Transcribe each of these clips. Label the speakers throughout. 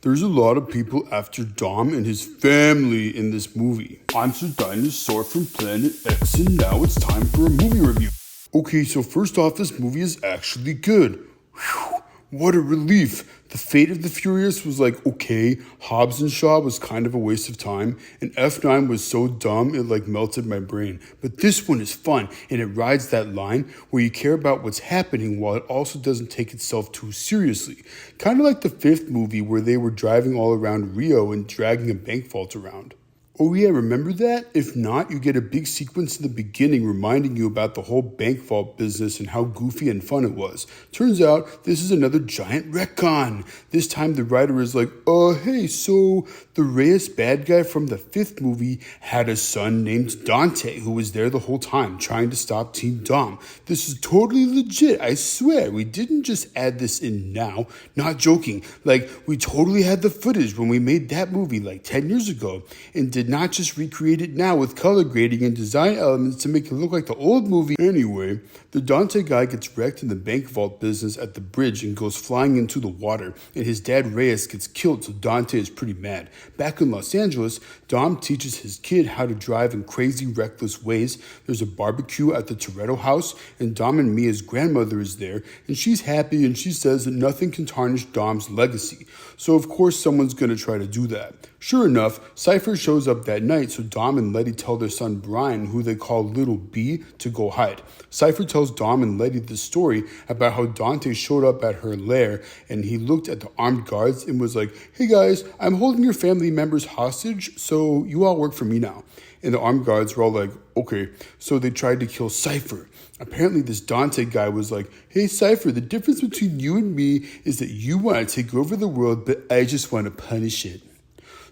Speaker 1: There's a lot of people after Dom and his family in this movie. I'm SirDinosaur from Planet X, and now it's time for a movie review. Okay, so first off, this movie is actually good. Whew, what a relief. The Fate of the Furious was like, okay, Hobbs and Shaw was kind of a waste of time, and F9 was so dumb it like melted my brain. But this one is fun, and it rides that line where you care about what's happening while it also doesn't take itself too seriously. Kind of like the fifth movie where they were driving all around Rio and dragging a bank vault around. Oh yeah, remember that? If not, you get a big sequence in the beginning reminding you about the whole bank vault business and how goofy and fun it was. Turns out, this is another giant retcon. This time the writer is like, hey, so the Reyes bad guy from the fifth movie had a son named Dante who was there the whole time trying to stop Team Dom. This is totally legit, I swear. We didn't just add this in now. Not joking. Like, we totally had the footage when we made that movie like 10 years ago and did not just recreate it now with color grading and design elements to make it look like the old movie. Anyway, the Dante guy gets wrecked in the bank vault business at the bridge and goes flying into the water, and his dad Reyes gets killed, so Dante is pretty mad. Back in Los Angeles, Dom teaches his kid how to drive in crazy, reckless ways. There's a barbecue at the Toretto house, and Dom and Mia's grandmother is there, and she's happy and she says that nothing can tarnish Dom's legacy. So of course someone's gonna try to do that. Sure enough, Cypher shows up that night, so Dom and Letty tell their son Brian, who they call Little B, to go hide. Cypher tells Dom and Letty the story about how Dante showed up at her lair and he looked at the armed guards and was like, hey guys, I'm holding your family members hostage, so you all work for me now. And the armed guards were all like, okay, so they tried to kill Cypher. Apparently this Dante guy was like, hey Cypher, the difference between you and me is that you want to take over the world, but I just want to punish it.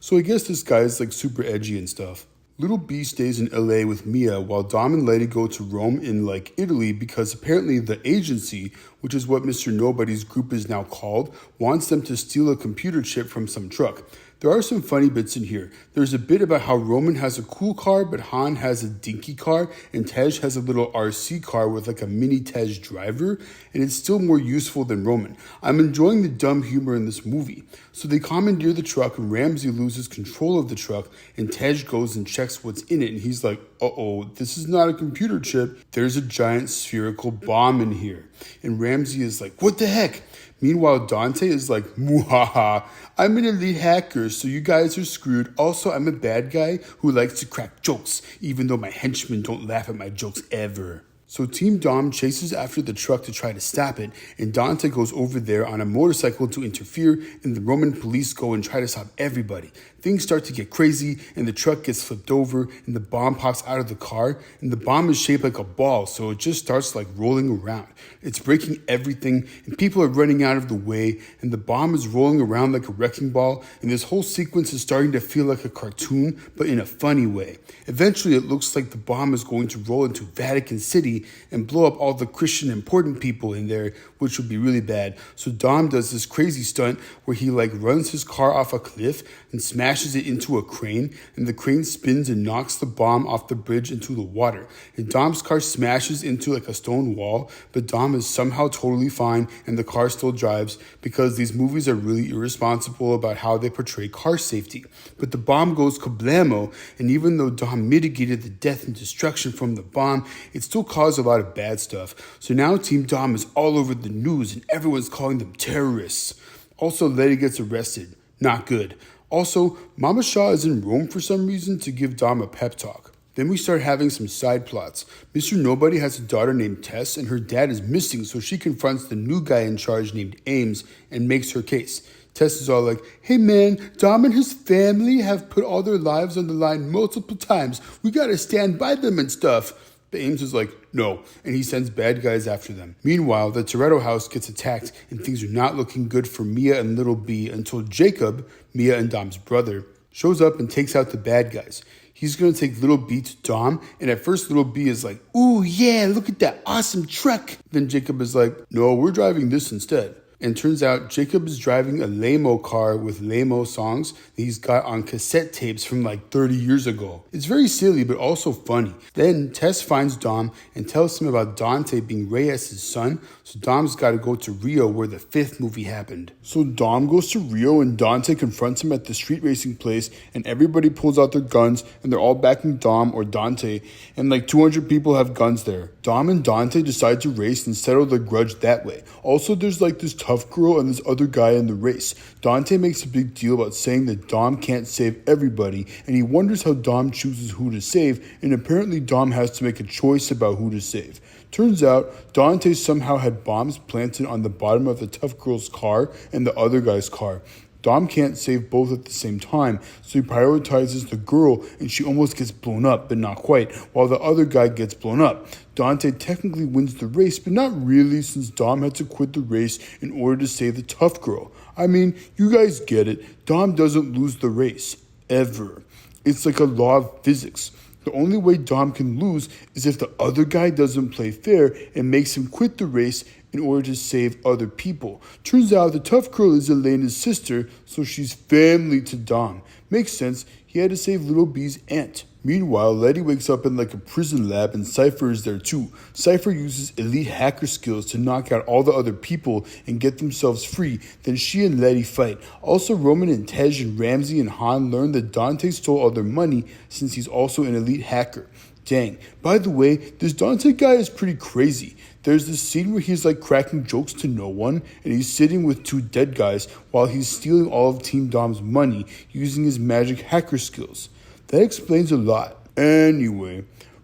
Speaker 1: So I guess this guy is like super edgy and stuff. Little B stays in LA with Mia while Dom and Letty go to Rome in like Italy because apparently the agency, which is what Mr. Nobody's group is now called, wants them to steal a computer chip from some truck. There are some funny bits in here. There's a bit about how Roman has a cool car, but Han has a dinky car, and Tej has a little RC car with like a mini Tej driver, and it's still more useful than Roman. I'm enjoying the dumb humor in this movie. So they commandeer the truck, and Ramsey loses control of the truck, and Tej goes and checks what's in it, and he's like, uh-oh, this is not a computer chip. There's a giant spherical bomb in here. And Ramsey is like, what the heck? Meanwhile, Dante is like, muhaha, I'm an elite hacker, so you guys are screwed. Also, I'm a bad guy who likes to crack jokes, even though my henchmen don't laugh at my jokes ever. So Team Dom chases after the truck to try to stop it, and Dante goes over there on a motorcycle to interfere, and the Roman police go and try to stop everybody. Things start to get crazy, and the truck gets flipped over, and the bomb pops out of the car, and the bomb is shaped like a ball, so it just starts like rolling around. It's breaking everything, and people are running out of the way, and the bomb is rolling around like a wrecking ball, and this whole sequence is starting to feel like a cartoon, but in a funny way. Eventually, it looks like the bomb is going to roll into Vatican City and blow up all the Christian important people in there, which would be really bad. So Dom does this crazy stunt where he like runs his car off a cliff and smashes it into a crane, and the crane spins and knocks the bomb off the bridge into the water. And Dom's car smashes into like a stone wall, but Dom is somehow totally fine and the car still drives because these movies are really irresponsible about how they portray car safety. But the bomb goes kablamo, and even though Dom mitigated the death and destruction from the bomb, it still caused a lot of bad stuff. So now Team Dom is all over the news and everyone's calling them terrorists. Also, Letty gets arrested. Not good. Also, Mama Shaw is in Rome for some reason to give Dom a pep talk. Then we start having some side plots. Mr. Nobody has a daughter named Tess, and her dad is missing, so she confronts the new guy in charge named Ames and makes her case. Tess is all like, hey man, Dom and his family have put all their lives on the line multiple times. We gotta stand by them and stuff. But Ames is like, no, and he sends bad guys after them. Meanwhile, the Toretto house gets attacked, and things are not looking good for Mia and Little B until Jacob, Mia and Dom's brother, shows up and takes out the bad guys. He's going to take Little B to Dom, and at first Little B is like, ooh yeah, look at that awesome truck. Then Jacob is like, no, we're driving this instead. And turns out Jacob is driving a lame-o car with lame-o songs that he's got on cassette tapes from like 30 years ago. It's very silly, but also funny. Then Tess finds Dom and tells him about Dante being Reyes' son, so Dom's got to go to Rio where the 5th movie happened. So Dom goes to Rio and Dante confronts him at the street racing place, and everybody pulls out their guns and they're all backing Dom or Dante, and like 200 people have guns there. Dom and Dante decide to race and settle their grudge that way. Also, there's like this tough girl and this other guy in the race. Dante makes a big deal about saying that Dom can't save everybody, and he wonders how Dom chooses who to save, and apparently Dom has to make a choice about who to save. Turns out, Dante somehow had bombs planted on the bottom of the tough girl's car and the other guy's car. Dom can't save both at the same time, so he prioritizes the girl and she almost gets blown up, but not quite, while the other guy gets blown up. Dante technically wins the race, but not really, since Dom had to quit the race in order to save the tough girl. I mean, you guys get it. Dom doesn't lose the race. Ever. It's like a law of physics. The only way Dom can lose is if the other guy doesn't play fair and makes him quit the race in order to save other people. Turns out the tough girl is Elena's sister, so she's family to Dom. Makes sense, he had to save Little B's aunt. Meanwhile, Letty wakes up in like a prison lab and Cypher is there too. Cypher uses elite hacker skills to knock out all the other people and get themselves free. Then she and Letty fight. Also, Roman and Tej and Ramsey and Han learn that Dante stole all their money since he's also an elite hacker. Dang. By the way, this Dante guy is pretty crazy. There's this scene where he's like cracking jokes to no one, and he's sitting with 2 dead guys while he's stealing all of Team Dom's money using his magic hacker skills. That explains a lot. Anyway,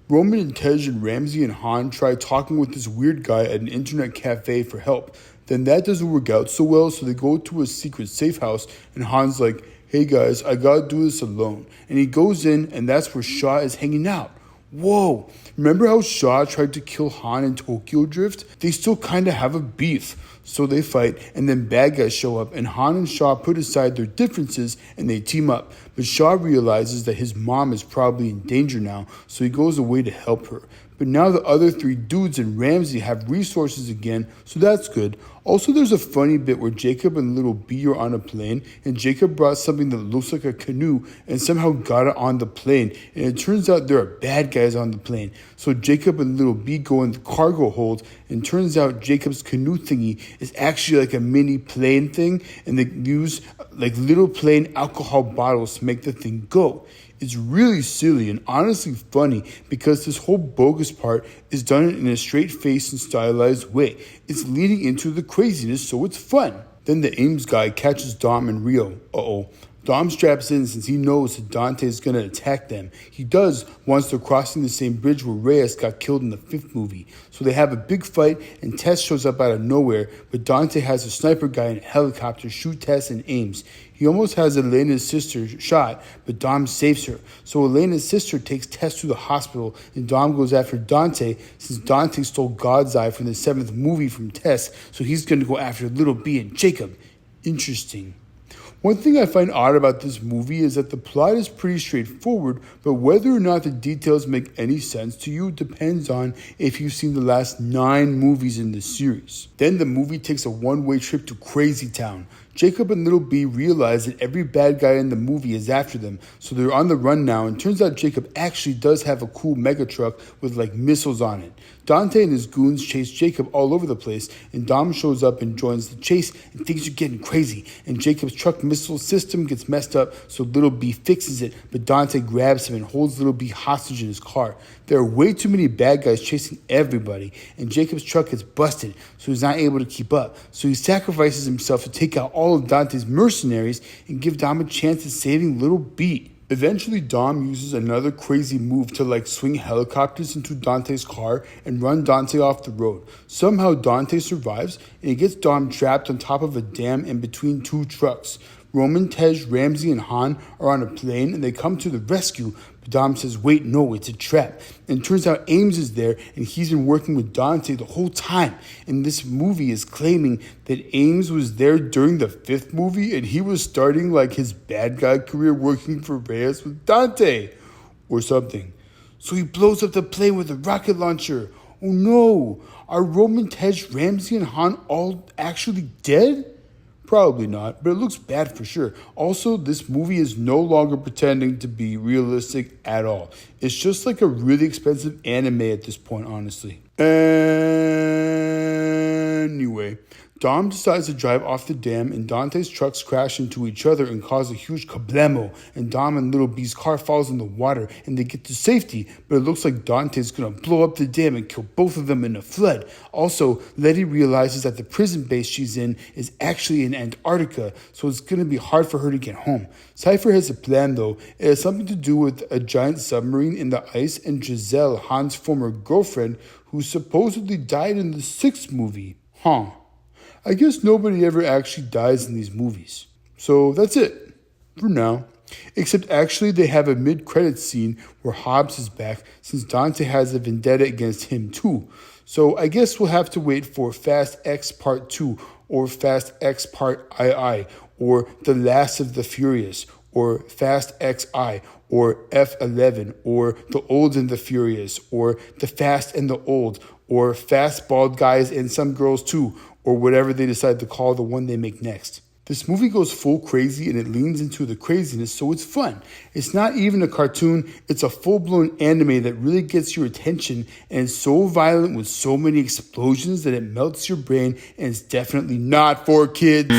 Speaker 1: Roman and Tej and Ramsey and Han try talking with this weird guy at an internet cafe for help. Then that doesn't work out so well, so they go to a secret safe house, and Han's like, "Hey guys, I gotta do this alone." And he goes in, and that's where Shaw is hanging out. Whoa, remember how Shaw tried to kill Han in Tokyo Drift? They still kinda have a beef. So they fight, and then bad guys show up, and Han and Shaw put aside their differences, and they team up. But Shaw realizes that his mom is probably in danger now, so he goes away to help her. But now the other 3 dudes and Ramsey have resources again, so that's good. Also, there's a funny bit where Jacob and Little B are on a plane, and Jacob brought something that looks like a canoe and somehow got it on the plane. And it turns out there are bad guys on the plane. So Jacob and Little B go in the cargo hold, and turns out Jacob's canoe thingy is actually like a mini plane thing, and they use like little plain alcohol bottles to make the thing go. It's really silly and honestly funny because this whole bogus part is done in a straight-faced and stylized way. It's leading into the craziness, so it's fun. Then the Ames guy catches Dom and Rio. Dom straps in since he knows that Dante is going to attack them. He does once they're crossing the same bridge where Reyes got killed in the 5th movie. So they have a big fight, and Tess shows up out of nowhere, but Dante has a sniper guy in a helicopter shoot Tess and Ames. He almost has Elena's sister shot, but Dom saves her. So Elena's sister takes Tess to the hospital, and Dom goes after Dante since Dante stole God's Eye from the 7th movie from Tess, so he's going to go after Little B and Jacob. Interesting. One thing I find odd about this movie is that the plot is pretty straightforward, but whether or not the details make any sense to you depends on if you've seen the last 9 movies in the series. Then the movie takes a one-way trip to Crazy Town. Jacob and Little B realize that every bad guy in the movie is after them, so they're on the run now, and turns out Jacob actually does have a cool mega truck with like missiles on it. Dante and his goons chase Jacob all over the place, and Dom shows up and joins the chase, and things are getting crazy, and Jacob's truck missile system gets messed up, so Little B fixes it, but Dante grabs him and holds Little B hostage in his car. There are way too many bad guys chasing everybody, and Jacob's truck gets busted, so he's not able to keep up, so he sacrifices himself to take out all of Dante's mercenaries and give Dom a chance at saving Little B. Eventually, Dom uses another crazy move to like swing helicopters into Dante's car and run Dante off the road. Somehow Dante survives, and he gets Dom trapped on top of a dam in between 2 trucks. Roman, Tej, Ramsey, and Han are on a plane, and they come to the rescue, but Dom says, "Wait, no, it's a trap." And it turns out Ames is there, and he's been working with Dante the whole time. And this movie is claiming that Ames was there during the 5th movie, and he was starting like his bad guy career working for Reyes with Dante, or something. So he blows up the plane with a rocket launcher. Oh no, are Roman, Tej, Ramsey, and Han all actually dead? Probably not, but it looks bad for sure. Also, this movie is no longer pretending to be realistic at all. It's just like a really expensive anime at this point, honestly. Anyway, Dom decides to drive off the dam, and Dante's trucks crash into each other and cause a huge kablamo, and Dom and Little B's car falls in the water, and they get to safety, but it looks like Dante's gonna blow up the dam and kill both of them in a flood. Also, Letty realizes that the prison base she's in is actually in Antarctica, so it's gonna be hard for her to get home. Cypher has a plan though. It has something to do with a giant submarine in the ice and Giselle, Han's former girlfriend, who supposedly died in the 6th movie. Huh. I guess nobody ever actually dies in these movies. So that's it for now. Except actually they have a mid-credits scene where Hobbs is back since Dante has a vendetta against him too. So I guess we'll have to wait for Fast X Part 2 or Fast X Part II or The Last of the Furious or Fast XI or F11 or The Old and the Furious or The Fast and the Old or Fast Bald Guys and Some Girls Too, or whatever they decide to call the one they make next. This movie goes full crazy and it leans into the craziness, so it's fun. It's not even a cartoon, it's a full-blown anime that really gets your attention, and it's so violent with so many explosions that it melts your brain, and it's definitely not for kids.